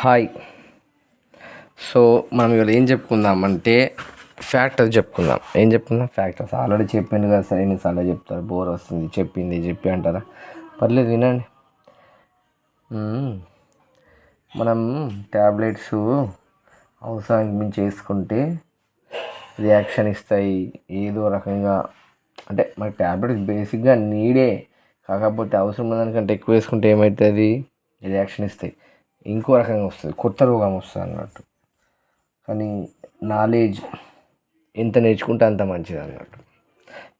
Hi. So మనం ఇవాళ ఏం చెప్పుకుందామంటే ఫ్యాక్టర్స్ చెప్పుకుందాం. ఏం చెప్పుకుందాం? ఫ్యాక్టర్స్. ఆల్రెడీ చెప్పింది కదా సార్, ఎన్నిసార్లు చెప్తారు, బోర్ వస్తుంది, చెప్పి అంటారా? పర్లేదు వినండి. మనం ట్యాబ్లెట్స్ అవసరానికి మించి వేసుకుంటే రియాక్షన్ ఇస్తాయి ఏదో రకంగా. అంటే మనకి ట్యాబ్లెట్స్ బేసిక్గా నీడే, కాకపోతే అవసరం ఉన్నదానికంటే ఎక్కువ వేసుకుంటే ఏమవుతుంది, రియాక్షన్ ఇస్తాయి, ఇంకో రకంగా వస్తుంది, కొత్త రోగం వస్తుంది అన్నట్టు. కానీ నాలెడ్జ్ ఎంత నేర్చుకుంటే అంత మంచిది అన్నట్టు.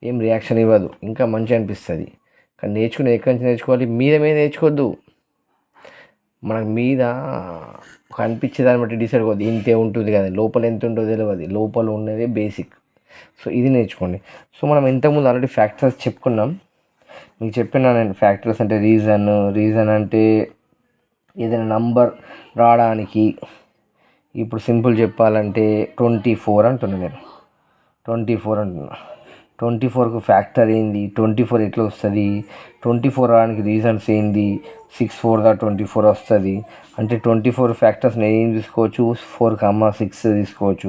ఏం రియాక్షన్ ఇవ్వదు, ఇంకా మంచి అనిపిస్తుంది. కానీ ఎక్కడి నుంచి నేర్చుకోవాలి? మీద నేర్చుకోవద్దు. మనకు మీద కనిపించేదాన్ని బట్టి డిసైడ్ అవ్వదు. ఇంతే ఉంటుంది కదా, లోపల ఎంత ఉంటుందో తెలియదు, లోపల ఉన్నదే బేసిక్. సో ఇది నేర్చుకోండి. సో మనం ఇంతకుముందు ఆల్రెడీ ఫ్యాక్టర్స్ చెప్పుకున్నాం. మీకు చెప్పినా నేను, ఫ్యాక్టర్స్ అంటే రీజన్ అంటే ఏదైనా నంబర్ రావడానికి. ఇప్పుడు సింపుల్ చెప్పాలంటే 24 అంటున్నా నేను. 24 అంటున్నా. 24కు ఫ్యాక్టర్ ఏంది? 24 ఎట్లా వస్తుంది? 24 రావడానికి రీజన్స్ ఏంది? 6 4 24 వస్తుంది. అంటే 24 ఫ్యాక్టర్స్ నేను ఏం తీసుకోవచ్చు? 4, 6 తీసుకోవచ్చు.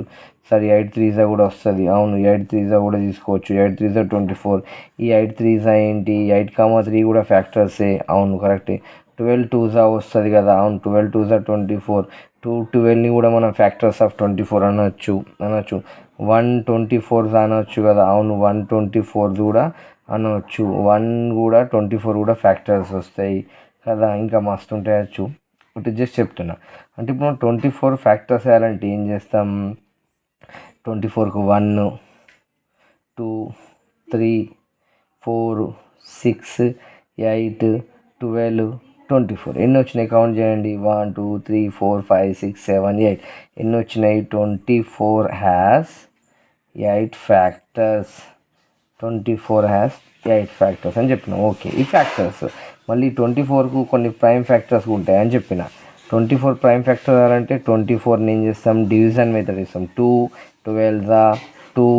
సరే 8 3 కూడా వస్తుంది. అవును, 8 3 కూడా తీసుకోవచ్చు. 8 3 24. ఈ 8 3 ఏంటి? 8, 3 కూడా ఫ్యాక్టర్సే. అవును, కరెక్టే. 12 2 వస్తుంది కదా. అవును, 12 2 24. 12ని కూడా మనం ఫ్యాక్టర్స్ ఆఫ్ 24 అనొచ్చు. 124 అనొచ్చు కదా. అవును, 124 కూడా అనవచ్చు. 1 కూడా 24 కూడా ఫ్యాక్టర్స్ వస్తాయి కదా. ఇంకా మస్తు ఉంటాయచ్చు. ఒకటి జస్ట్ చెప్తున్నా. అంటే ఇప్పుడు మనం 24 ఫ్యాక్టర్స్ వేయాలంటే ఏం చేస్తాం? 24కు 1 2 3 4 6 8 12 24. ఎన్ని వచ్చినాయి కౌంట్ చేయండి. 1 2 3 4 5 6 7 8. ఎన్ని వచ్చినాయి? 24 హ్యాస్ 8 ఫ్యాక్టర్స్. 24 హ్యాస్ 8 ఫ్యాక్టర్స్ అని చెప్పిన. ఓకే, ఈ ఫ్యాక్టర్స్ మళ్ళీ 24కు కొన్ని ప్రైమ్ ఫ్యాక్టర్స్ ఉంటాయని చెప్పిన. 24 ప్రైమ్ ఫ్యాక్టర్ అంటే 24ని ఏం చేస్తాం? డివిజన్ మెథడ్ ఇస్తాం. 2 12 2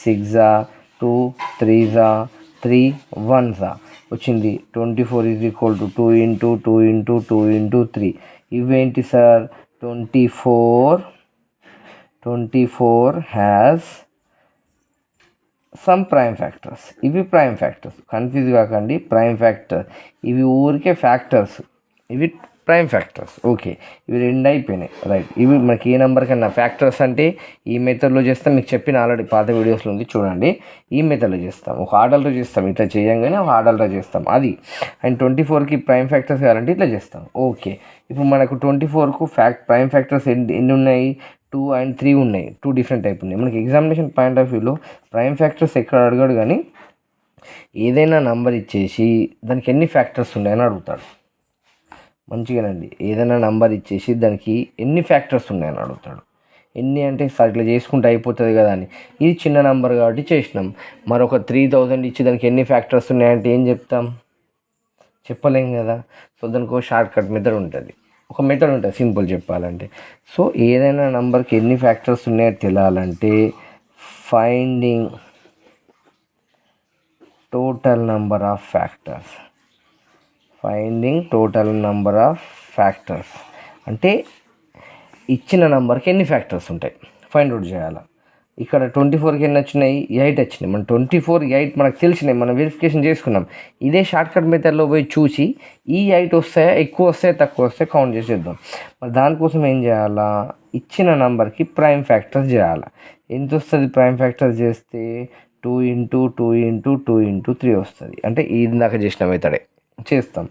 6 2 3 3 1 వచ్చింది. 24 is equal to 2 into 2 into 2 into 3. ఇవేంటి sir? 24 has some prime factors. ఇవి ప్రైమ్ ఫ్యాక్టర్స్, కన్ఫ్యూజ్ కాకండి. ప్రైమ్ ఫ్యాక్టర్ ఇవి ఊరికే ఫ్యాక్టర్స్, ఇవి ప్రైమ్ ఫ్యాక్టర్స్. ఓకే, ఇవి 2 అయిపోయినాయి. రైట్. ఇవి మనకి ఏ నెంబర్ కన్నా ఫ్యాక్టర్స్ అంటే ఈ మెథడ్లో చేస్తాం. మీకు చెప్పిన ఆల్రెడీ పాత వీడియోస్లో ఉంది, చూడండి. ఈ మెథడ్లో చేస్తాం, ఒక ఆర్డర్లో చేస్తాం. ఇట్లా చేయంగానే ఒక ఆర్డర్లో చేస్తాం అది. అండ్ 24కి ప్రైమ్ ఫ్యాక్టర్స్ కావాలంటే ఇట్లా చేస్తాం. ఓకే, ఇప్పుడు మనకు 24కు ప్రైమ్ ఫ్యాక్టర్స్ ఎన్ని ఉన్నాయి? 2 and 3 ఉన్నాయి. 2 డిఫరెంట్ టైప్ ఉన్నాయి. మనకి ఎగ్జామినేషన్ పాయింట్ ఆఫ్ వ్యూలో ప్రైమ్ ఫ్యాక్టర్స్ ఎక్కడ అడగాడు, కానీ ఏదైనా నంబర్ ఇచ్చేసి దానికి ఎన్ని ఫ్యాక్టర్స్ ఉన్నాయని అడుగుతాడు. మంచిగానండి, ఏదైనా నంబర్ ఇచ్చేసి దానికి ఎన్ని ఫ్యాక్టర్స్ ఉన్నాయని అడుగుతాడు. ఎన్ని అంటే సార్ ఇట్లా చేసుకుంటే అయిపోతుంది కదా అని. ఇది చిన్న నెంబర్ కాబట్టి చేసినాం. మరొక 3000 ఇచ్చి దానికి ఎన్ని ఫ్యాక్టర్స్ ఉన్నాయంటే ఏం చెప్తాం? చెప్పలేం కదా. సో దానికి ఒక షార్ట్ కట్ మెథడ్ ఉంటుంది, ఒక మెథడ్ ఉంటుంది సింపుల్ చెప్పాలంటే. సో ఏదైనా నెంబర్కి ఎన్ని ఫ్యాక్టర్స్ ఉన్నాయో తెలియాలంటే finding total number of factors. అంటే ఇచ్చిన నెంబర్కి ఎన్ని ఫ్యాక్టర్స్ ఉంటాయి ఫైండ్ అవుట్ చేయాలి. ఇక్కడ 24కి ఎన్ని వచ్చినాయి? 8 వచ్చినాయి. మన 24 8 మనకు తెలిసినాయి, మనం వెరిఫికేషన్ చేసుకున్నాం. ఇదే షార్ట్కట్ మెథడ్లో పోయి చూసి ఈ 8 వస్తాయా, ఎక్కువ వస్తాయా, తక్కువ వస్తాయా కౌంట్ చేసేద్దాం. మరి దానికోసం ఏం చేయాలా? ఇచ్చిన నెంబర్కి ప్రైమ్ ఫ్యాక్టర్స్ చేయాలి. ఎంత వస్తుంది ప్రైమ్ ఫ్యాక్టర్స్ చేస్తే? 2 ఇంటూ 2 ఇంటూ 2 ఇంటూ 3 వస్తుంది. అంటే ఇందాక చేసిన మెథడే చేస్తాం.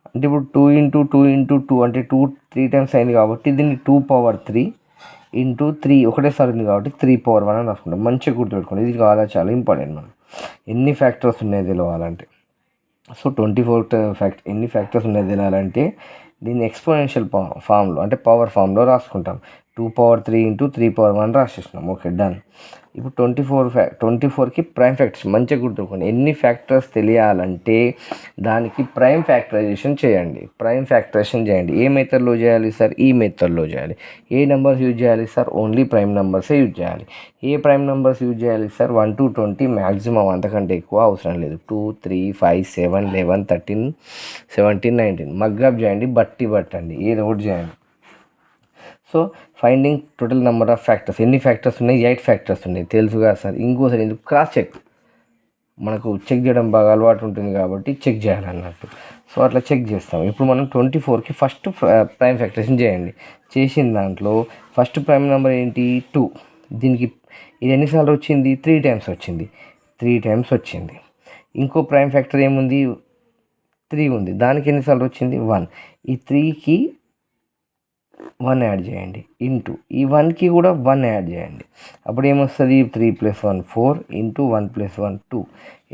అంటే ఇప్పుడు 2 ఇంటూ 2 ఇంటూ 2 అంటే 2 3 టైమ్స్ అయింది కాబట్టి దీన్ని 2 power 3 ఇంటూ 3 ఒకటేసారి ఉంది కాబట్టి 3 power 1 అని రాసుకుంటాం. మంచిగా గుర్తుపెట్టుకోండి, ఇది కాదా చాలా ఇంపార్టెంట్. మనం ఎన్ని ఫ్యాక్టర్స్ ఉన్నాయో తెలియాలంటే, సో 24 ఎన్ని ఫ్యాక్టర్స్ ఉన్నాయో తెలియాలంటే దీన్ని ఎక్స్పోనెన్షియల్ ఫామ్లో అంటే పవర్ ఫామ్లో రాసుకుంటాం. 2 power 3 ఇంటూ 3 power 1 రాసేసినాం. Okay, done. ఇప్పుడు 24కి ప్రైమ్ ఫ్యాక్టర్స్ మంచిగా గుర్తుపెట్టుకోండి. ఎన్ని ఫ్యాక్టర్స్ తెలియాలంటే దానికి ప్రైమ్ ఫ్యాక్టరైజేషన్ చేయండి. ఏ మెథడ్లో చేయాలి సార్? ఈ మెథడ్లో చేయాలి. ఏ నెంబర్స్ యూజ్ చేయాలి సార్? ఓన్లీ ప్రైమ్ నెంబర్సే యూజ్ చేయాలి. ఏ ప్రైమ్ నెంబర్స్ యూజ్ చేయాలి సార్? 1 to 20 మ్యాక్సిమం, అంతకంటే ఎక్కువ అవసరం లేదు. 2 3 5 7 11 13 17 19 మగ్గాప్ చేయండి, బట్టి పట్టండి, ఏదో ఒకటి చేయండి. So finding total number of factors, ఎన్ని ఫ్యాక్టర్స్ ఉన్నాయి, 8 ఫ్యాక్టర్స్ ఉన్నాయి తెలుసుగా సార్. ఇంకోసారి ఎందుకు క్రాస్ చెక్, మనకు చెక్ చేయడం బాగా అలవాటు ఉంటుంది కాబట్టి చెక్ చేయాలన్నట్టు. సో అట్లా చెక్ చేస్తాం. ఇప్పుడు మనం 24కి ఫస్ట్ ప్రైమ్ ఫ్యాక్టరేషన్ చేయండి. చేసిన దాంట్లో ఫస్ట్ ప్రైమ్ నెంబర్ ఏంటి 2. దీనికి ఇది ఎన్నిసార్లు వచ్చింది 3 టైమ్స్ వచ్చింది, 3 టైమ్స్ వచ్చింది. ఇంకో ప్రైమ్ ఫ్యాక్టర్ ఏముంది 3 ఉంది, దానికి ఎన్నిసార్లు వచ్చింది 1. ఈ 3కి 1 యాడ్ చేయండి ఇంటూ ఈ 1కి కూడా 1 యాడ్ చేయండి. అప్పుడు ఏమొస్తుంది 3 + 1 4 ఇంటూ 1 + 1 2,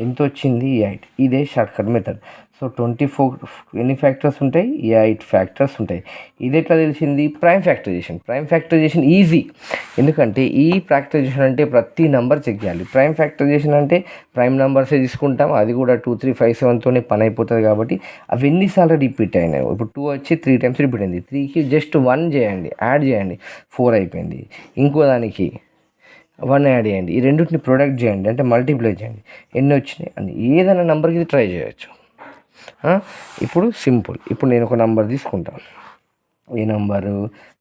ఎంత వచ్చింది 8. ఇదే షార్ట్కట్ మెథడ్. సో 24 ఎన్ని ఫ్యాక్టర్స్ ఉంటాయి 8 ఫ్యాక్టర్స్ ఉంటాయి. ఇది ఎట్లా తెలిసింది prime factorisation. Prime factorisation easy, ఎందుకంటే ఈ ఫ్యాక్టరైజేషన్ అంటే ప్రతి నెంబర్ చెక్ చేయాలి. ప్రైమ్ ఫ్యాక్టరైజేషన్ అంటే ప్రైమ్ నెంబర్సే తీసుకుంటాం, అది కూడా 2 3 5 7తోనే పని అయిపోతుంది. కాబట్టి అవి ఎన్నిసార్లు రిపీట్ అయినాయి, ఇప్పుడు 2 వచ్చి 3 టైమ్స్ రిపీట్ అయింది, 3కి జస్ట్ 1 చేయండి, యాడ్ చేయండి, 4 అయిపోయింది. ఇంకో దానికి 1 యాడ్ చేయండి, ఈ రెండింటిని ప్రొడక్ట్ చేయండి అంటే మల్టిప్లై చేయండి, ఎన్ని వచ్చినాయి అని. ఏదైనా నెంబర్కి ఇది ట్రై చేయొచ్చు. ఇప్పుడు సింపుల్. ఇప్పుడు నేను ఒక నెంబర్ తీసుకుంటాను, ఏ నెంబరు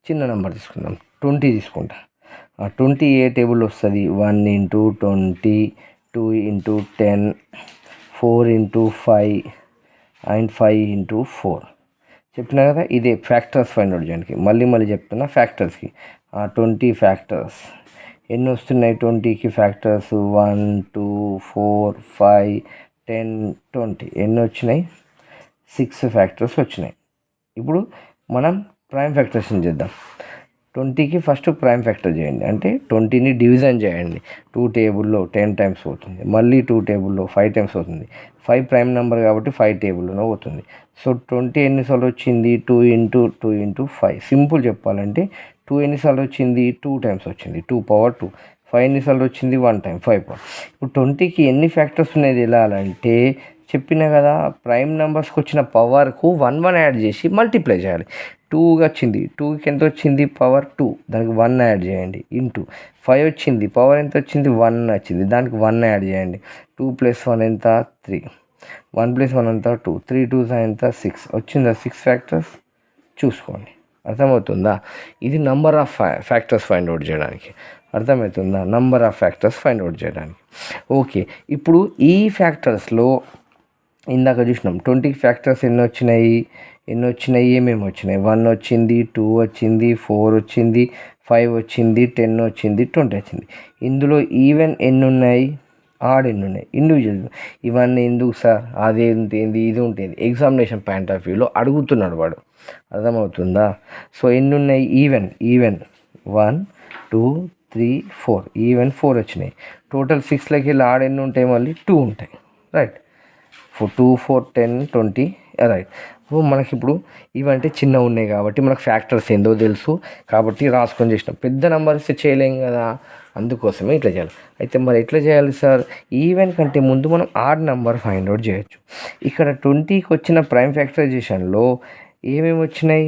చిన్న నెంబర్ తీసుకుందాం, 20 తీసుకుంటా. 20 ఏ టేబుల్ వస్తుంది 1 × 20, 2 × 10, 4 × 5 అండ్ 5 × 4 చెప్పినా కదా. ఇదే ఫ్యాక్టర్స్ ఫైండ్ అవుట్ చేయడానికి. మళ్ళీ చెప్తున్నా ఫ్యాక్టర్స్కి 20 ఫ్యాక్టర్స్ ఎన్ని వస్తున్నాయి 20కి ఫ్యాక్టర్స్ 1 2 4 5 10 20 ఎన్ని వచ్చినాయి 6 ఫ్యాక్టర్స్ వచ్చినాయి. ఇప్పుడు మనం ప్రైమ్ ఫ్యాక్టరేషన్ చేద్దాం. 20కి ఫస్ట్ ప్రైమ్ ఫ్యాక్టర్ చేయండి, అంటే 20ని డివిజన్ చేయండి. 2 టేబుల్లో 10 టైమ్స్ అవుతుంది, మళ్ళీ 2 టేబుల్లో 5 టైమ్స్ అవుతుంది. 5 ప్రైమ్ నెంబర్ కాబట్టి 5 టేబుల్లోనే అవుతుంది. సో 20 ఎన్నిసార్లు వచ్చింది 2 × 2 × 5. సింపుల్ చెప్పాలంటే 2 ఎన్నిసార్లు వచ్చింది 2 టైమ్స్ వచ్చింది, 2^2. 5 ఎన్నిసార్లు వచ్చింది 1 టైం, 5. ఇప్పుడు 20కి ఎన్ని ఫ్యాక్టర్స్ ఉన్నాయి వెళ్ళాలంటే చెప్పినా కదా, ప్రైమ్ నెంబర్స్కి వచ్చిన పవర్కు 1 1 యాడ్ చేసి మల్టిప్లై చేయాలి. 2గా వచ్చింది, 2కి ఎంత వచ్చింది పవర్ 2, దానికి 1 యాడ్ చేయండి ఇంటూ 5 వచ్చింది, పవర్ ఎంత వచ్చింది 1 వచ్చింది, దానికి 1 యాడ్ చేయండి. 2 + 1 ఎంత 3, 1 + 1 ఎంత 2, 3 2s ఎంత 6 వచ్చిందా 6 ఫ్యాక్టర్స్. చూసుకోండి, అర్థమవుతుందా. ఇది number of factors find out చేయడానికి. అర్థమవుతుందా, number of factors find out చేయడానికి. ఓకే, ఇప్పుడు ఈ ఫ్యాక్టర్స్లో ఇందాక చూసినాం 20 ఫ్యాక్టర్స్ ఎన్ని వచ్చినాయి ఏమేమి వచ్చినాయి 1 వచ్చింది, 2 వచ్చింది, 4 వచ్చింది, 5 వచ్చింది, 10 వచ్చింది, 20 వచ్చింది. ఇందులో ఈవెన్ ఎన్ని ఉన్నాయి ఆడ్ ఎన్ని ఉన్నాయి ఇండివిజువల్. ఇవన్నీ ఎందుకు సార్, అది ఏంటి ఇది ఉంటుంది, ఎగ్జామినేషన్ పాయింట్ ఆఫ్ వ్యూలో అడుగుతున్నాడు వాడు. అర్థమవుతుందా. సో ఎన్ని ఉన్నాయి ఈవెన్ 1 2 3 4, ఈవెన్ 4 వచ్చినాయి. టోటల్ 6లోకి వెళ్ళి ఆడ్ ఎన్ని ఉంటాయి మళ్ళీ 2 ఉంటాయి. Right, 2 4 10 20 right. మనకి ఇప్పుడు ఇవంటే చిన్నగా ఉన్నాయి కాబట్టి మనకు ఫ్యాక్టర్స్ ఏందో తెలుసు కాబట్టి రాసుకొని చేసినాం. పెద్ద నెంబర్స్ చేయలేం కదా, అందుకోసమే ఇట్లా చేయాలి. అయితే మరి ఎట్లా చేయాలి సార్, ఈవెన్ కంటే ముందు మనం ఆడ్ నెంబర్ ఫైండ్ అవుట్ చేయొచ్చు. ఇక్కడ 20కి వచ్చిన ప్రైమ్ ఫ్యాక్టరైజేషన్లో ఏమేమి వచ్చినాయి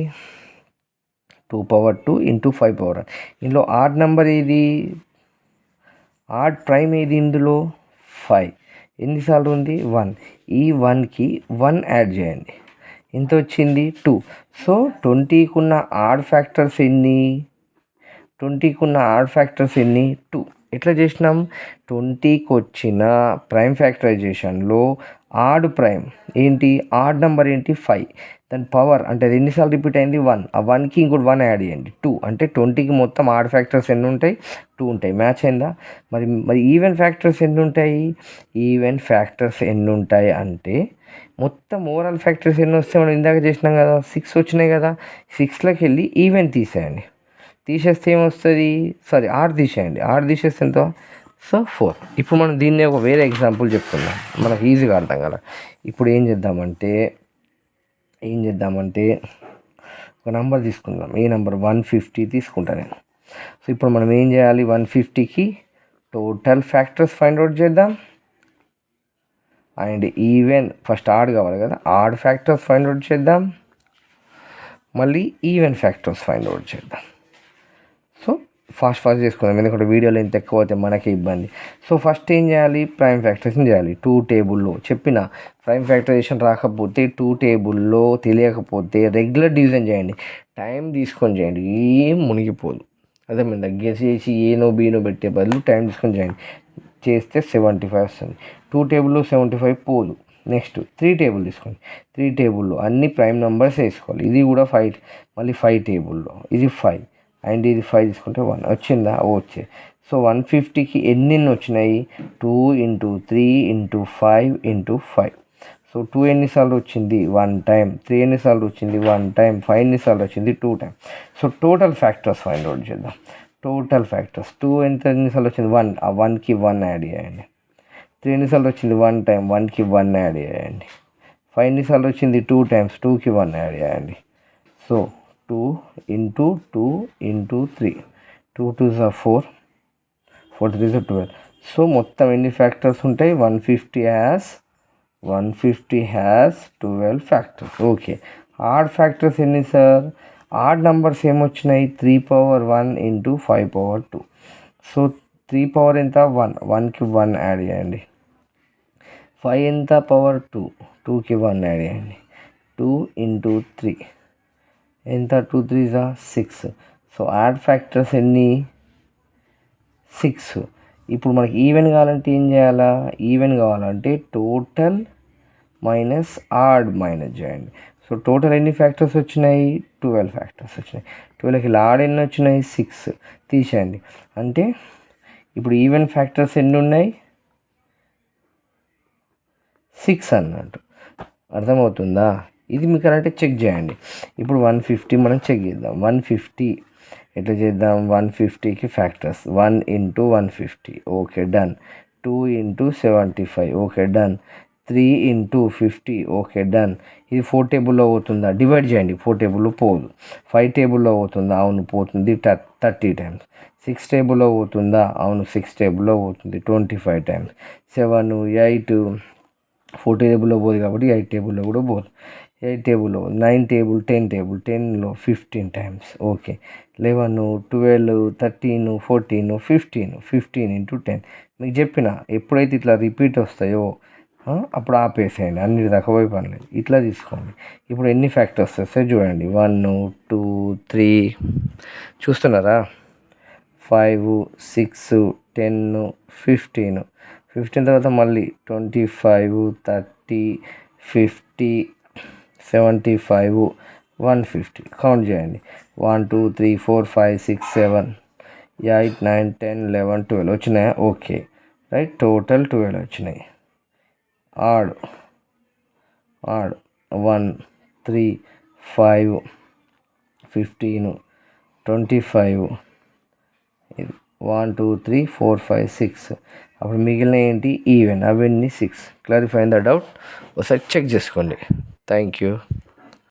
2^2 × 5^1. ఇందులో ఆడ్ నెంబర్ ఏది, ఆడ్ ప్రైమ్ ఏది, ఇందులో 5 ఎన్నిసార్లు ఉంది 1. ఈ 1కి 1 యాడ్ చేయండి, ఎంత వచ్చింది 2. సో 20కి ఉన్న ఆడ్ ఫ్యాక్టర్స్ ఎన్ని 2. ఎట్లా చేసినాం 20కి వచ్చిన ప్రైమ్ ఫ్యాక్టరైజేషన్లో ఆడ్ ప్రైమ్ ఏంటి, ఆడ్ నెంబర్ ఏంటి 5, దాని పవర్ అంటే అది ఎన్నిసార్లు రిపీట్ అయింది 1. ఆ 1కి ఇంకోటి 1 యాడ్ చేయండి 2, అంటే 20కి మొత్తం ఆడ్ ఫ్యాక్టర్స్ ఎన్ని ఉంటాయి 2 ఉంటాయి. మ్యాచ్ అయిందా. మరి ఈవెన్ ఫ్యాక్టర్స్ ఎన్ని ఉంటాయి, ఈవెన్ ఫ్యాక్టర్స్ ఎన్ని ఉంటాయి అంటే మొత్తం ఓవరాల్ ఫ్యాక్టర్స్ ఎన్ని వస్తాయి మనం ఇందాక చేసినాం కదా 6 వచ్చినాయి కదా. 6లోకి వెళ్ళి ఈవెన్ తీసేయండి, తీసేస్తే ఏమొస్తుంది సారీ ఆడ్ తీసేయండి, ఆడ్ తీసేస్తే ఎంత సో 4. ఇప్పుడు మనం దీన్ని ఒక వేరే ఎగ్జాంపుల్ చెప్తున్నాం మనకు ఈజీగా అర్థం కదా. ఇప్పుడు ఏం చేద్దామంటే ఒక నెంబర్ తీసుకుందాం, ఏ నెంబర్ 150 తీసుకుంటా నేను. సో ఇప్పుడు మనం ఏం చేయాలి 150కి టోటల్ ఫ్యాక్టర్స్ ఫైండ్ అవుట్ చేద్దాం. అండ్ ఈవెన్ ఫస్ట్ ఆడ్ కావాలి కదా, ఆడ్ ఫ్యాక్టర్స్ ఫైండ్ అవుట్ చేద్దాం, మళ్ళీ ఈవెన్ ఫ్యాక్టర్స్ ఫైండ్ అవుట్ చేద్దాం. సో ఫాస్ట్ చేసుకుందాం, ఎందుకంటే వీడియోలో ఇంత ఎక్కువ అవుతే మనకే ఇబ్బంది. సో ఫస్ట్ ఏం చేయాలి, ప్రైమ్ ఫ్యాక్టరైజేషన్ చేయాలి. 2 టేబుల్లో చెప్పిన ప్రైమ్ ఫ్యాక్టరైజేషన్ రాకపోతే 2 టేబుల్లో తెలియకపోతే రెగ్యులర్ డివిజన్ చేయండి, టైం తీసుకొని చేయండి, ఏం మునిగిపోదు. అదే మేము దగ్గర చేసి ఏనో బీనో పెట్టే బదులు టైం తీసుకొని చేయండి. చేస్తే 75 వస్తుంది. 2 టేబుల్లో 75 పోదు. నెక్స్ట్ 3 టేబుల్ తీసుకోండి. 3 టేబుల్లో అన్ని ప్రైమ్ నెంబర్స్ వేసుకోవాలి. ఇది కూడా 5, మళ్ళీ 5 టేబుల్లో ఇది 5 అండ్ ఇది 5 తీసుకుంటే 1 వచ్చిందా, వచ్చే. సో 150కి ఎన్ని వచ్చినాయి, 2 × 3 × 5 × 5. సో 2 ఎన్నిసార్లు వచ్చింది, 1 టైం. 3 ఎన్నిసార్లు వచ్చింది, 1 టైం. 5 ఎన్నిసార్లు వచ్చింది, 2 time. So total factors find out చేద్దాం. టోటల్ ఫ్యాక్టర్స్ 2 ఎన్నిసార్లు వచ్చింది, 1, ఆ 1కి 1 యాడ్ చేయండి. 3 ఎన్నిసార్లు వచ్చింది, 1 టైం. 1కి 1 యాడ్ చేయండి. 5 ఎన్నిసార్లు వచ్చింది, 2 టైమ్స్. 2కి 1 యాడ్ చేయండి. So 2 × 2 × 3, 2 2s are 4, 4 3s are 12. So మొత్తం ఎన్ని ఫ్యాక్టర్స్ ఉంటాయి, 150 has 12 factors. Okay, odd factors ఎన్ని సార్, ఆడ్ నంబర్స్ ఏమొచ్చినాయి, 3 power 1 × 5 power 2. సో 3 పవర్ ఎంత, 1, 1కి 1 యాడ్ చేయండి. 5 ఎంత, పవర్ 2, 2కి 1 యాడ్ చేయండి. 2 × 3 ఎంత, 2 3s are 6. So add factors ఎన్ని, 6. ఇప్పుడు మనకి ఈవెన్ కావాలంటే ఏం చేయాలా, ఈవెన్ కావాలంటే టోటల్ మైనస్ ఆడ్ మైనస్ చేయండి. సో టోటల్ ఎన్ని ఫ్యాక్టర్స్ వచ్చినాయి, 12 ఫ్యాక్టర్స్ వచ్చినాయి. 12కి ఆడ్ ఎన్ని వచ్చినాయి, 6 తీసేయండి. అంటే ఇప్పుడు ఈవెన్ ఫ్యాక్టర్స్ ఎన్ని ఉన్నాయి, 6 అన్నట్టు. అర్థమవుతుందా, ఇది మీకు అంటే చెక్ చేయండి. ఇప్పుడు 150 మనం చెక్ చేద్దాం. 150 ఎట్లా చేద్దాం, 150కి factors 1 × 150, okay done. 2 × 75, okay done. 3 × 50, okay done. ఇది 4 టేబుల్లో అవుతుందా, డివైడ్ చేయండి. 4 టేబుల్లో పోదు. 5 టేబుల్లో అవుతుందా, అవును పోతుంది, 30 టైమ్స్. 6 టేబుల్లో అవుతుందా, అవును 6 టేబుల్లో అవుతుంది, 25 టైమ్స్. 7 8 4 టేబుల్లో పోదు కాబట్టి 8 టేబుల్లో కూడా పోదు. 8 టేబుల్లో, 9 టేబుల్, 10 టేబుల్, 10లో 15 టైమ్స్, ఓకే. 11 12 13 14 15, 15 × 10. మీకు చెప్పిన ఎప్పుడైతే ఇట్లా రిపీట్ వస్తాయో అప్పుడు ఆపేసేయండి, అన్నిటి దాకా పోయి పని లేదు, ఇట్లా తీసుకోండి. ఇప్పుడు ఎన్ని ఫ్యాక్టర్స్ వస్తాయి చూడండి, 1 2 3 చూస్తున్నారా, 5 6 10 15, 15 తర్వాత మళ్ళీ 25 30 50 75 150 కౌంట్ చేయండి. 1 2 3 4 5 6 7 8 9 10 11 12 వచ్చినాయా, ఓకే రైట్. టోటల్ 12 వచ్చినాయి. ఆడ్ 1 3 5 15 25 1 2 3 4 5 6. అప్పుడు మిగిలిన ఏంటి, ఈవెన్. అవన్నీ 6. క్లారిఫై ద డౌట్, ఒకసారి చెక్ చేసుకోండి. Thank you.